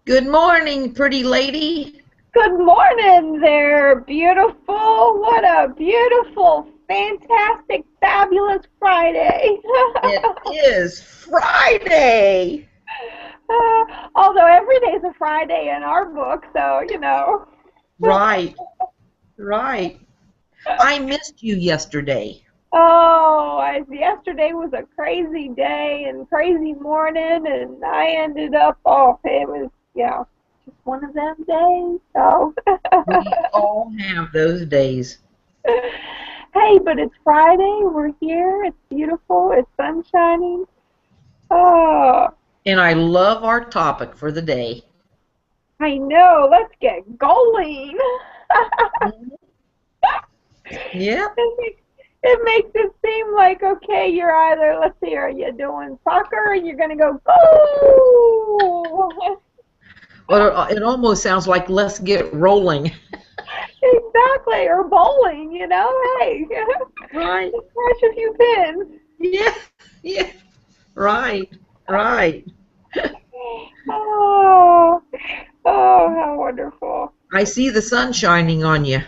Good morning, pretty lady. Good morning there, beautiful. What a beautiful, fantastic, fabulous Friday. It is Friday. Although every day's a Friday in our book, so. Right, right. I missed you yesterday. Yesterday was a crazy day and crazy morning, and I ended up, it was, just one of them days, so. We all have those days. Hey, but it's Friday. We're here. It's beautiful. It's sun shining. Oh, And I love our topic for the day. I know. Let's get going. Yep, It makes it seem like, okay, you're either, let's see, are you doing soccer or you're going to go, go? well, it almost sounds like let's get rolling. Exactly. Or bowling, hey. Right, Crash a few pins. yeah, yeah, right, right. Oh, oh, how wonderful. I see the sun shining on you.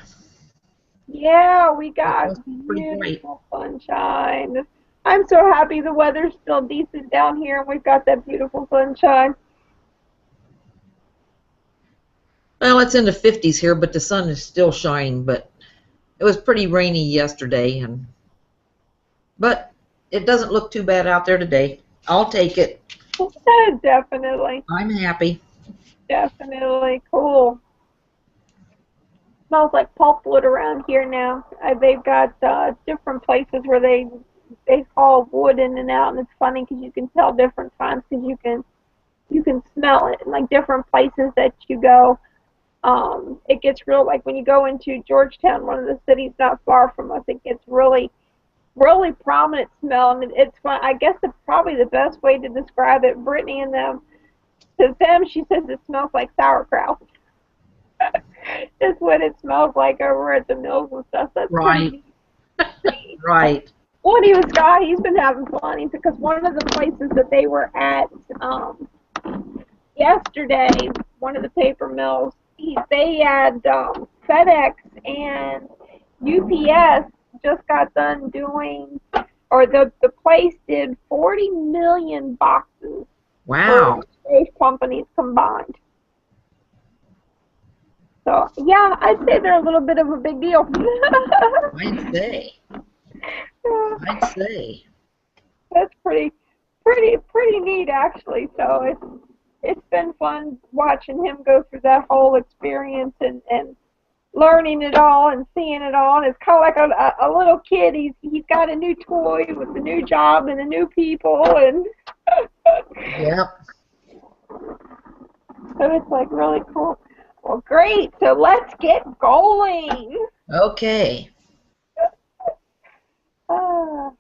Yeah, we It got must be pretty bright. beautiful sunshine. I'm so happy the weather's still decent down here and we've got that beautiful sunshine. Well, it's in the 50s here, but the sun is still shining, but it was pretty rainy yesterday, but it doesn't look too bad out there today. I'll take it. Definitely, I'm happy. definitely cool. Smells like pulpwood around here now. They've got different places where they haul wood in and out, and it's funny because you can tell different times because you can smell it in like different places that you go. It gets real, like when you go into Georgetown, one of the cities not far from us. It gets really prominent smell, and it's fun. I guess it's probably the best way to describe it. Brittany and them, to them, she says it smells like sauerkraut. It's what it smells like over at the mills and stuff. That's pretty Right, neat. right. Woody was Scott. He's been having fun because one of the places that they were at yesterday, one of the paper mills, they had FedEx and UPS just got done doing, or the place did 40 million boxes for Wow. both companies combined. So yeah, I'd say they're a little bit of a big deal. I'd say. I'd say. That's pretty neat actually. So it's been fun watching him go through that whole experience and learning it all and seeing it all. And it's kind of like a little kid. He's got a new toy with the new job and the new people, and Yep. so it's like really cool. Well, great. So let's get going. Okay. Uh,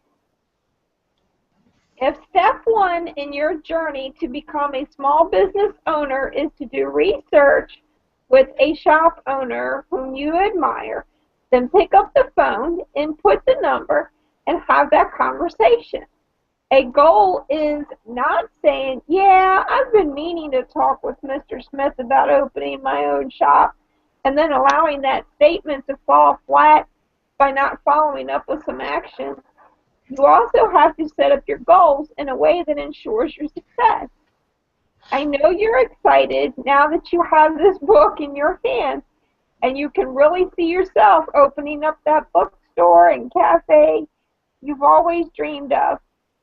if step one in your journey to become a small business owner is to do research with a shop owner whom you admire, then pick up the phone, input the number, and have that conversation. A goal is not saying, yeah, I've been meaning to talk with Mr. Smith about opening my own shop, and then allowing that statement to fall flat by not following up with some action. You also have to set up your goals in a way that ensures your success. I know you're excited now that you have this book in your hands and you can really see yourself opening up that bookstore and cafe you've always dreamed of.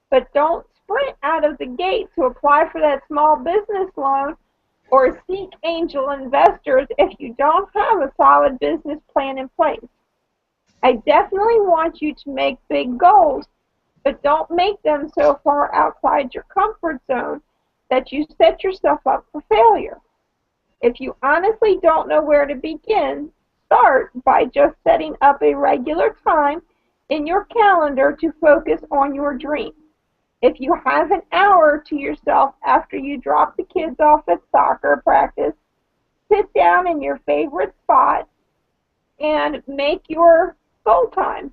But don't sprint out of the gate to apply for that small business loan or seek angel investors if you don't have a solid business plan in place. I definitely want you to make big goals, but don't make them so far outside your comfort zone that you set yourself up for failure. If you honestly don't know where to begin, start by just setting up a regular time in your calendar to focus on your dream. If you have an hour to yourself after you drop the kids off at soccer practice, sit down in your favorite spot and make your goal time.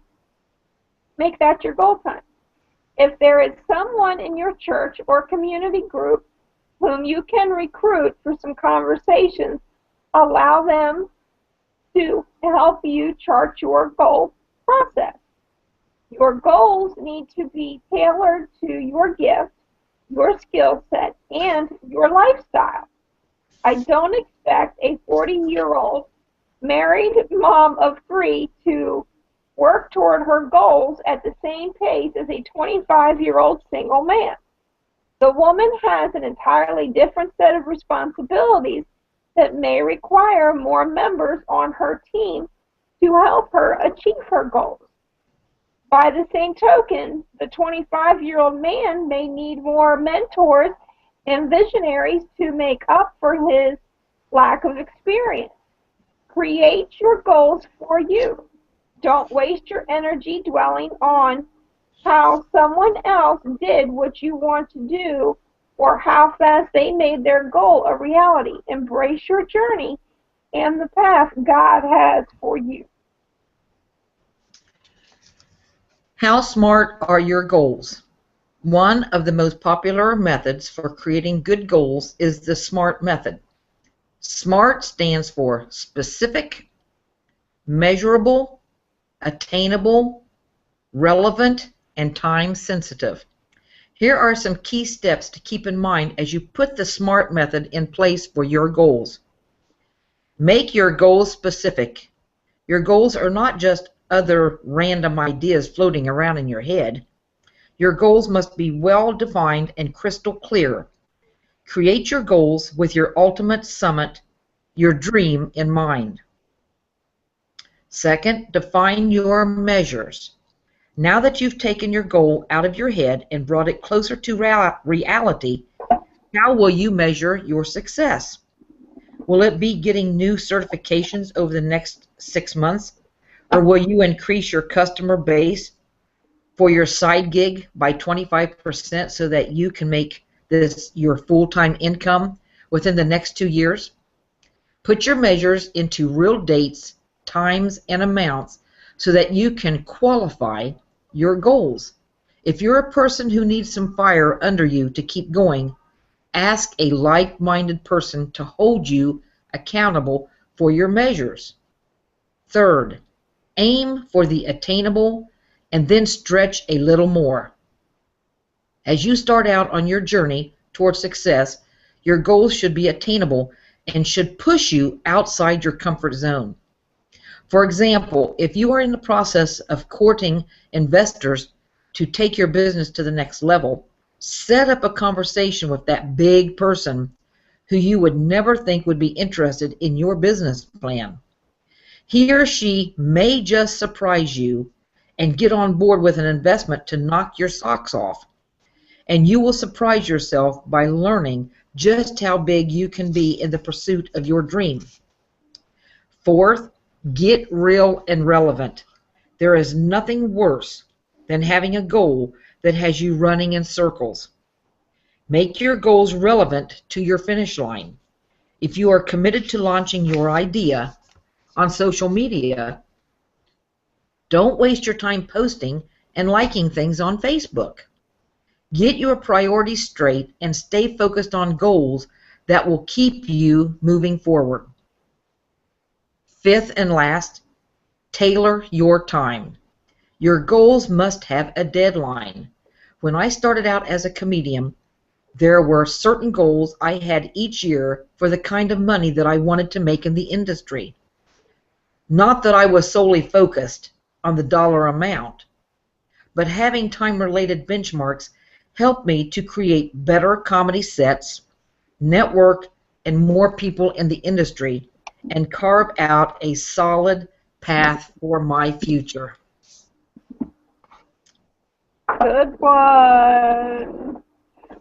Make that your goal time. If there is someone in your church or community group whom you can recruit for some conversations. Allow them to help you chart your goal process. Your goals need to be tailored to your gift, your skill set, and your lifestyle. I don't expect a 40-year-old married mom of 3 to work toward her goals at the same pace as a 25-year-old single man. The woman has an entirely different set of responsibilities that may require more members on her team to help her achieve her goals. By the same token, the 25-year-old man may need more mentors and visionaries to make up for his lack of experience. Create your goals for you. Don't waste your energy dwelling on how someone else did what you want to do or how fast they made their goal a reality. Embrace your journey and the path God has for you. How smart are your goals? One of the most popular methods for creating good goals is the SMART method. SMART stands for specific, measurable, attainable, relevant, and time sensitive. Here are some key steps to keep in mind as you put the SMART method in place for your goals. Make your goals specific. Your goals are not just other random ideas floating around in your head. Your goals must be well defined and crystal clear. Create your goals with your ultimate summit, your dream, in mind. Second, define your measures. Now that you've taken your goal out of your head and brought it closer to reality, how will you measure your success? Will it be getting new certifications over the next 6 months? Or will you increase your customer base for your side gig by 25% so that you can make this your full-time income within the next 2 years? Put your measures into real dates, times, and amounts so that you can qualify your goals. If you're a person who needs some fire under you to keep going, ask a like-minded person to hold you accountable for your measures. Third, aim for the attainable and then stretch a little more. As you start out on your journey toward success, your goals should be attainable and should push you outside your comfort zone. For example, if you are in the process of courting investors to take your business to the next level, set up a conversation with that big person who you would never think would be interested in your business plan. He or she may just surprise you and get on board with an investment to knock your socks off. And you will surprise yourself by learning just how big you can be in the pursuit of your dream. Fourth, get real and relevant. There is nothing worse than having a goal that has you running in circles. Make your goals relevant to your finish line. If you are committed to launching your idea on social media, don't waste your time posting and liking things on Facebook. Get your priorities straight and stay focused on goals that will keep you moving forward. Fifth and last, tailor your time. Your goals must have a deadline. When I started out as a comedian, there were certain goals I had each year for the kind of money that I wanted to make in the industry. Not that I was solely focused on the dollar amount, but having time-related benchmarks helped me to create better comedy sets, network and more people in the industry, and carve out a solid path for my future. Good one.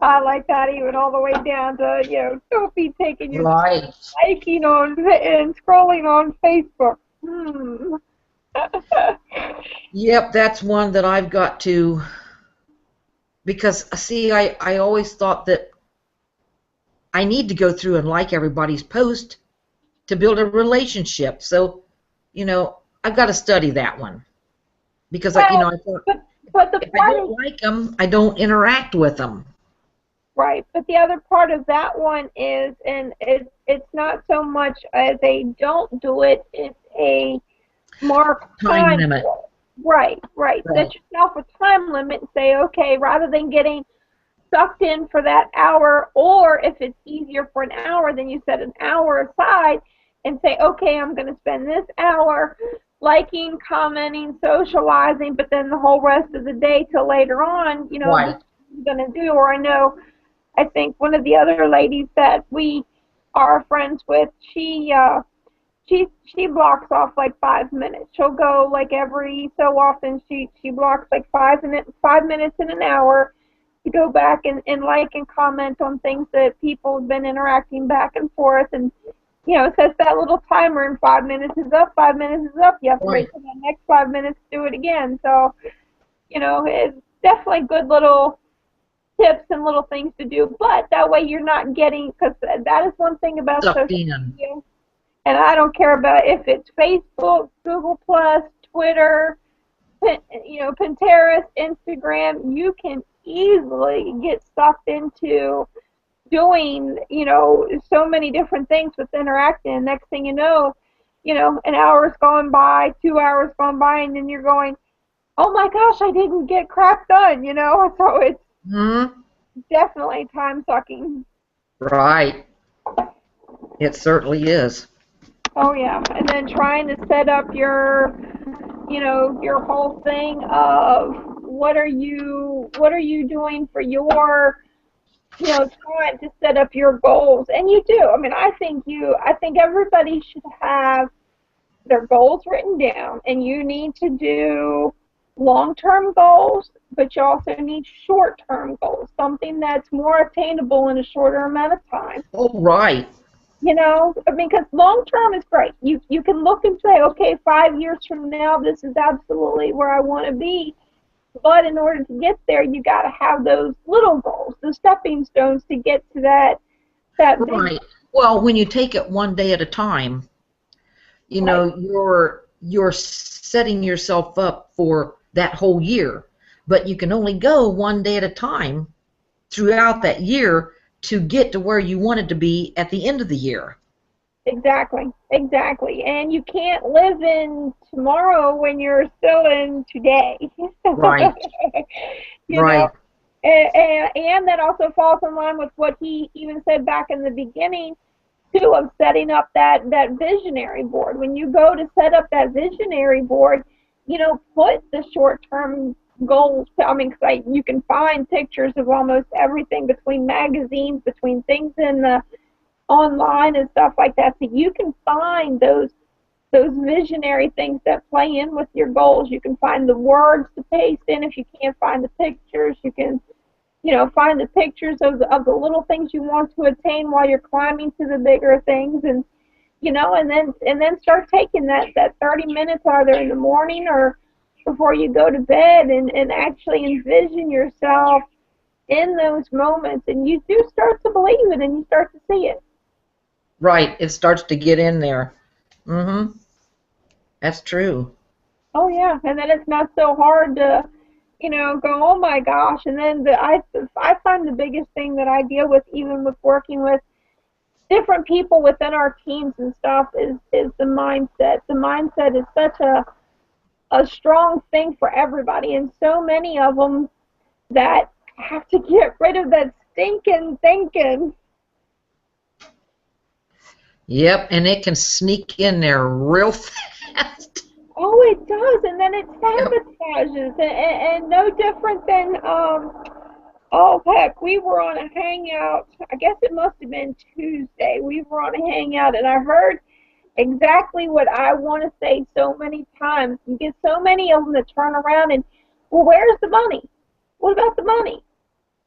I like that even all the way down to, don't be taking your liking on and scrolling on Facebook. Yep, that's one that I've got to, because, see, I always thought that I need to go through and like everybody's post to build a relationship. So, I've got to study that one. Because, I thought, but the if I don't like them, I don't interact with them. Right. But the other part of that one is, and it's not so much as a don't do it, it's a mark Time time limit. for it. Right, right. Right. Set yourself a time limit and say, okay, rather than getting sucked in for that hour, or if it's easier for an hour, then you set an hour aside and say, okay, I'm going to spend this hour liking, commenting, socializing, but then the whole rest of the day till later on, this Right. is what I'm going to do. Or I think one of the other ladies that we are friends with, she blocks off like 5 minutes. She'll go like every so often. She blocks like 5 minutes in an hour to go back and like and comment on things that people have been interacting back and forth, and it sets that little timer, and 5 minutes is up, 5 minutes is up. You have to Right. wait for the next 5 minutes to do it again. So it's definitely good little tips and little things to do, but that way you're not getting, because that is one thing about Sucked social in. media, and I don't care about if it's Facebook, Google Plus, Twitter, Pinterest, Instagram. You can easily get sucked into doing, so many different things with interacting. And next thing an hour's gone by, 2 hours gone by, and then you're going, oh my gosh, I didn't get crap done. So it's Hmm. definitely time sucking. Right. It certainly is. Oh yeah, and then trying to set up your whole thing of what are you doing for your time to set up your goals. And you do. I mean, I think everybody should have their goals written down, and you need to do long-term goals, but you also need short-term goals, something that's more attainable in a shorter amount of time. Oh, right. I mean, because long term is great. You can look and say, okay, 5 years from now, this is absolutely where I want to be. But in order to get there, you got to have those little goals, the stepping stones to get to that big. Right. Well, when you take it one day at a time, Right. you're setting yourself up for that whole year. But you can only go one day at a time throughout that year to get to where you wanted to be at the end of the year. Exactly. Exactly. And you can't live in tomorrow when you're still in today. Right. you know, Right. and that also falls in line with what he even said back in the beginning too, of setting up that visionary board. When you go to set up that visionary board, put the short term goals. I mean, 'cause you can find pictures of almost everything between magazines, between things in the online and stuff like that, so you can find those visionary things that play in with your goals. You can find the words to paste in. If you can't find the pictures, you can find the pictures of the little things you want to attain while you're climbing to the bigger things. And and then start taking that 30 minutes either in the morning or before you go to bed, and actually envision yourself in those moments, and you do start to believe it and you start to see it. Right. It starts to get in there. Mm-hmm. That's true. Oh yeah, and then it's not so hard to go, oh my gosh. And then I find the biggest thing that I deal with, even with working with different people within our teams and stuff, is the mindset. The mindset is such a strong thing for everybody, and so many of them that have to get rid of that stinking thinking. Yep, and it can sneak in there real fast. Oh, it does, and then it Yep. sabotages, and no different than oh heck, we were on a hangout. I guess it must have been Tuesday. We were on a hangout, and I heard exactly what I want to say so many times. You get so many of them that turn around and, well, where's the money? What about the money?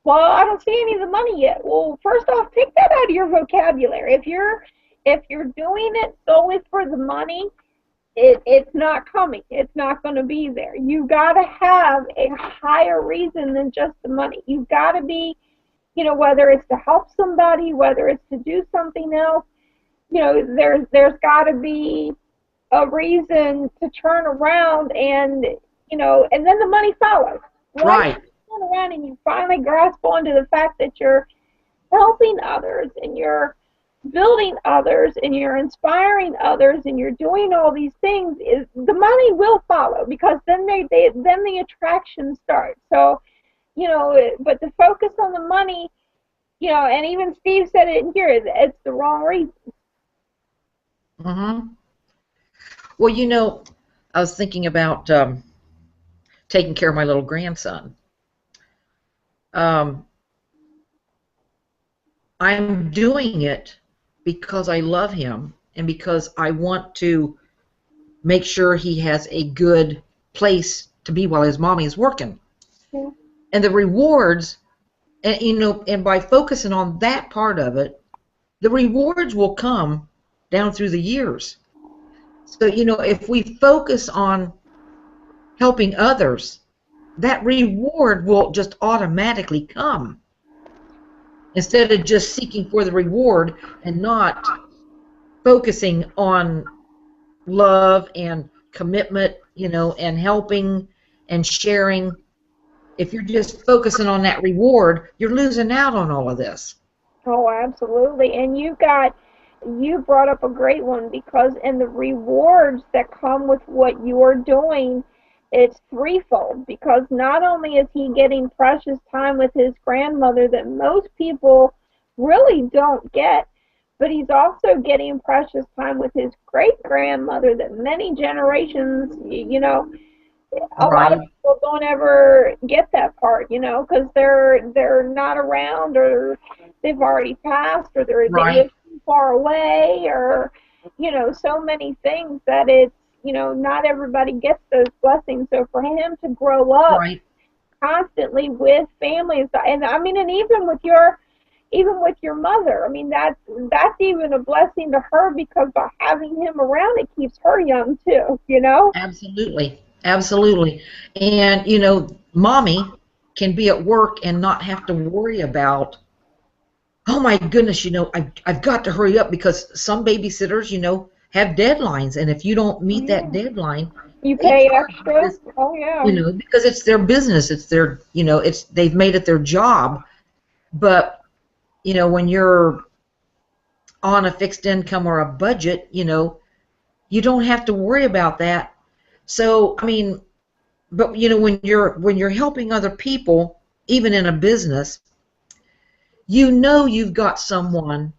Well, I don't see any of the money yet. Well, first off, take that out of your vocabulary. If you're doing it solely for the money, it's not coming. It's not going to be there. You got to have a higher reason than just the money. You've got to be, whether it's to help somebody, whether it's to do something else, there's got to be a reason to turn around, and then the money follows. Once Right. you turn around and you finally grasp onto the fact that you're helping others and you're building others and you're inspiring others and you're doing all these things, is the money will follow, because then then the attraction starts. So, but to focus on the money, and even Steve said it in here, it's the wrong reason. Mm-hmm. Well, I was thinking about taking care of my little grandson. Um, I'm doing it because I love him and because I want to make sure he has a good place to be while his mommy is working. Yeah. And the rewards, and and by focusing on that part of it, the rewards will come down through the years. So, if we focus on helping others, that reward will just automatically come. Instead of just seeking for the reward and not focusing on love and commitment, and helping and sharing. If you're just focusing on that reward, you're losing out on all of this. Oh, absolutely. And you brought up a great one, because in the rewards that come with what you're doing, it's threefold, because not only is he getting precious time with his grandmother that most people really don't get, but he's also getting precious time with his great grandmother that many generations, a lot of Right, people don't ever get that part, because they're not around, or they've already passed, or they right, live too far away, or so many things that it's not everybody gets those blessings. So for him to grow up right. constantly with family and I mean, and even with your mother, I mean, that's even a blessing to her, because by having him around, it keeps her young too. Absolutely, absolutely. And mommy can be at work and not have to worry about, oh my goodness, I've got to hurry up because some babysitters, have deadlines, and if you don't Oh, meet that yeah. deadline, You they pay charge you extra? this, Oh, yeah. because it's their business, it's their, they've made it their job. But when you're on a fixed income or a budget, you don't have to worry about that. So, I mean, but when you're helping other people, even in a business, you've got someone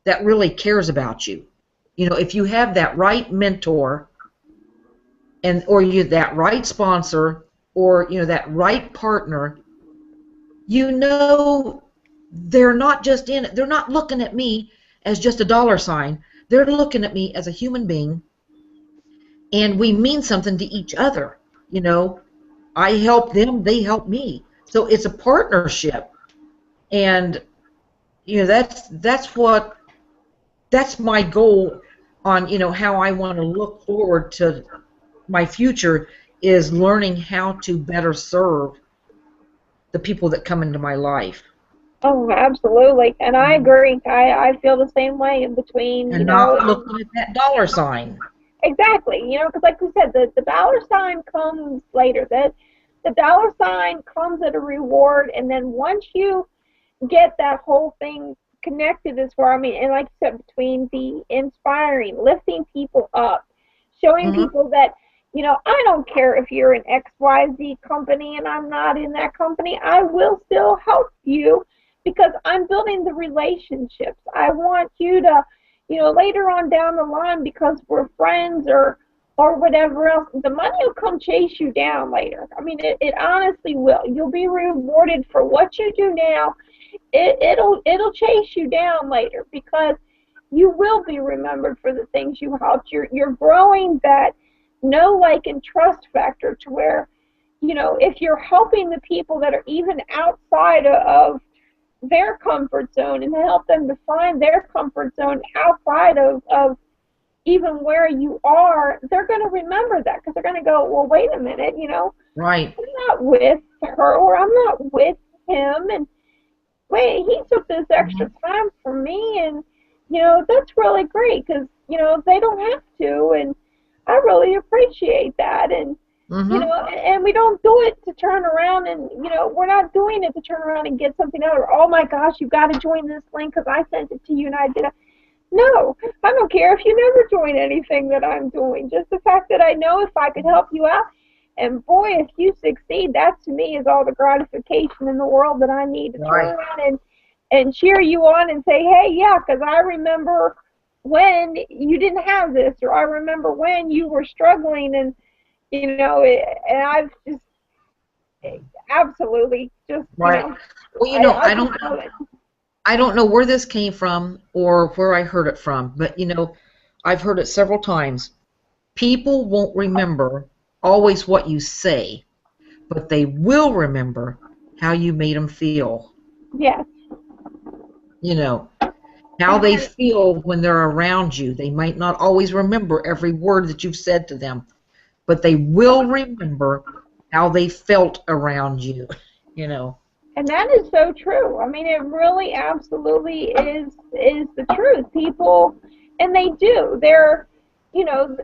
that really cares about you. If you have that right mentor, or that right sponsor, or that right partner, they're not just in it. They're not looking at me as just a dollar sign. They're looking at me as a human being, and we mean something to each other. I help them, they help me. So it's a partnership, and that's my goal on how I want to look forward to my future, is learning how to better serve the people that come into my life, Oh, absolutely. And I agree. I feel the same way in between, and not looking at that dollar sign. exactly, because like we said, the dollar sign comes later. The dollar sign comes at a reward, and then once you get that whole thing connected, as far, I mean, and like you said, between the inspiring, lifting people up, showing Hmm. people that, I don't care if you're an XYZ company and I'm not in that company, I will still help you, because I'm building the relationships. I want you to, later on down the line, because we're friends, or whatever else, the money will come chase you down later. I mean, it honestly will. You'll be rewarded for what you do now. It'll chase you down later, because you will be remembered for the things you helped. You're growing that know, like, and trust factor, to where, if you're helping the people that are even outside of their comfort zone, and help them to find their comfort zone outside of even where you are, they're going to remember that, because they're going to go, well, wait a minute, Right. I'm not with her, or I'm not with him, and wait, he took this extra Mhm. time for me, and that's really great, because they don't have to, and I really appreciate that. And You Mm-hmm. know, and we don't do it to turn around and, we're not doing it to turn around and get something out, or, oh my gosh, you've got to join this link because I sent it to you and I did it. No, I don't care if you never join anything that I'm doing. Just the fact that I know if I could help you out, and boy, if you succeed, that to me is all the gratification in the world that I need to turn Right. around and cheer you on and say, hey, yeah, because I remember when you didn't have this, or I remember when you were struggling, and and I've just absolutely just, Right. Well, I I just don't love it. I don't know where this came from or where I heard it from, but I've heard it several times. People won't remember always what you say, but they will remember how you made them feel. Yes. You know, how And they I, feel when they're around you. They might not always remember every word that you've said to them, but they will remember how they felt around you. You know. and that is so true. I mean, it really absolutely is the truth. People, and they do. They're, you know,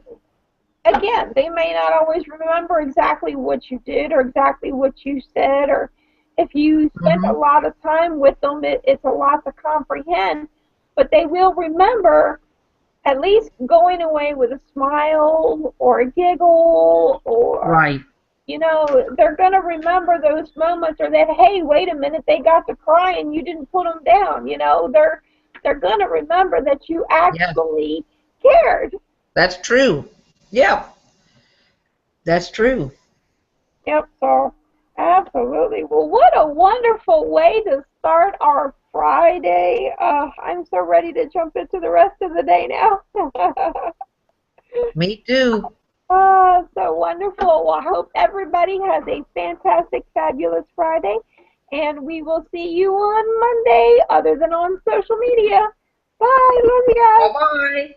again, they may not always remember exactly what you did or exactly what you said, or if you spent a Hmm. lot of time with them, it's a lot to comprehend. But they will remember at least going away with a smile or a giggle, or Right. they're going to remember those moments, or that, hey, wait a minute, they got to cry and you didn't put them down. They're going to remember that you Yeah, actually cared. that's true. Yeah, that's true. Yep, so absolutely. Well, what a wonderful way to start our Friday. I'm so ready to jump into the rest of the day now. Me too. Oh, so wonderful. Well, I hope everybody has a fantastic, fabulous Friday. And we will see you on Monday, other than on social media. Bye. Love you Bye guys. bye.